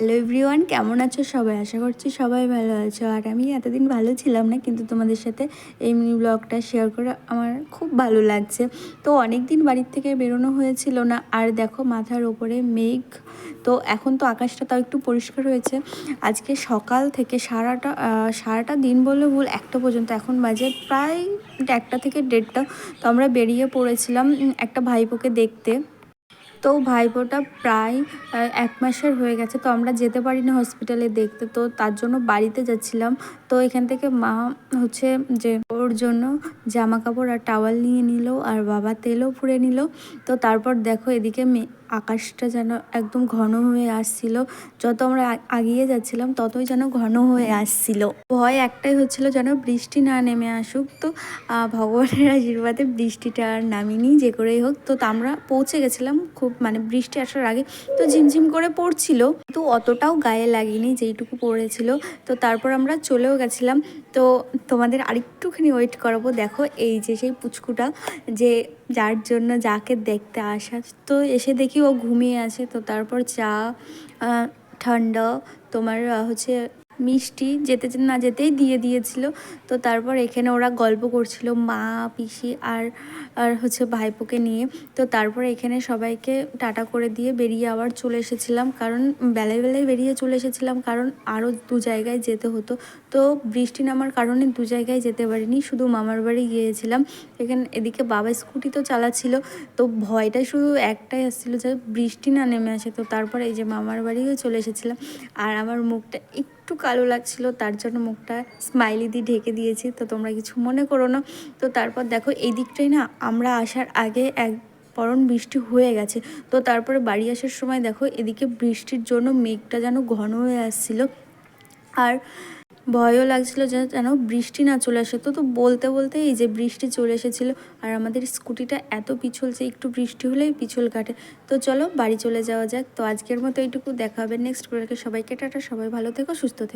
Hello everyone, কেমন আছো সবাই? আশা করছি সবাই ভালো আছো। আর আমি এতদিন ভালো ছিলাম না, কিন্তু তোমাদের সাথে এই মিনি ব্লগটা শেয়ার করে আমার খুব ভালো লাগছে। তো অনেক দিন বাড়ির থেকে বেরোনো হয়েছিল না, আর দেখো মাথার ওপরে মেঘ। তো এখন তো আকাশটা তাও একটু পরিষ্কার হয়েছে। আজকে সকাল থেকে সারাটা দিন বললে ভুল, একটা পর্যন্ত, এখন বাজে প্রায় 1টা থেকে 1:30। তো আমরা বেরিয়ে পড়েছিলাম একটা ভাইপোকে দেখতে। তো ভাইপোটা প্রায় 1 মাসের হয়ে গেছে, তো আমরা যেতে পারিনি হসপিটালে দেখতে, তো তার জন্য বাড়িতে যাচ্ছিলাম। তো এখান থেকে মা হচ্ছে যে ওর জন্য জামা কাপড় আর টাওয়াল নিয়ে নিল, আর বাবা তেলও পুড়ে নিল। তো তারপর দেখো এদিকে আকাশটা যেন একদম ঘন হয়ে আসছিল। যত আমরা আগিয়ে যাচ্ছিলাম ততই যেন ঘন হয়ে আসছিল। ভয় একটাই হচ্ছিল যেন বৃষ্টি না নেমে আসুক। তো ভগবানের আশীর্বাদে বৃষ্টিটা আর নামিনি, যে করেই হোক। তো আমরা পৌঁছে গেছিলাম খুব, মানে বৃষ্টি আসার আগে। তো ঝিমঝিম করে পড়ছিল, তো অতটাও গায়ে লাগেনি যেইটুকু পড়েছিল। তো তারপর আমরা চলেও গেছিলাম। তো তোমাদের আরেকটুখানি ওয়েট করাবো। দেখো এই যে সেই পুচকুটা, যে যার জন্য যাকে দেখতে আসা, তো এসে দেখি ও ঘুমিয়ে আছে। তো তারপর চা, ঠান্ডা, তোমার হচ্ছে মিষ্টি যেতে না যেতেই দিয়ে দিয়েছিল। তো তারপর এখানে ওরা গল্প করছিল, মা, পিসি আর হচ্ছে ভাইপোকে নিয়ে। তো তারপর এখানে সবাইকে টাটা করে দিয়ে বেরিয়ে আবার চলে এসেছিলাম, কারণ বেলায় বেরিয়ে চলে এসেছিলাম, কারণ আরও 2 জায়গায় যেতে হতো। তো বৃষ্টি নামার কারণে 2 জায়গায় যেতে পারিনি, শুধু মামার বাড়ি গিয়েছিলাম। এদিকে বাবা স্কুটি তো চালাচ্ছিল, তো ভয়টা শুধু একটাই আসছিলো যে বৃষ্টি না নেমে আসে। তো তারপর এই যে মামার বাড়িও চলে এসেছিলাম। আর আমার মুখটা একটু কালো লাগছিল, তার জন্য মুখটা স্মাইলি দিয়ে ঢেকে দিয়েছি, তো তোমরা কিছু মনে করো না। তো তারপর দেখো এই দিকটাই না, আমরা আসার আগে পরন বৃষ্টি হয়ে গেছে। তো তারপরে বাড়ি আসার সময় দেখো এদিকে বৃষ্টির জন্য মেঘটা যেন ঘন হয়ে আসছিল, আর ভয়ও লাগছিল যে যেন বৃষ্টি না চলে আসে। তো বলতে বলতে এই যে বৃষ্টি চলে এসেছিলো, আর আমাদের স্কুটিটা এত পিছলছে, একটু বৃষ্টি হলেই পিছল কাটে। তো চলো বাড়ি চলে যাওয়া যাক। তো আজকের মতো এইটুকু, দেখা হবে নেক্সট ব্লগে। সবাইকে টাটা, সবাই ভালো থেকো, সুস্থ থেকো।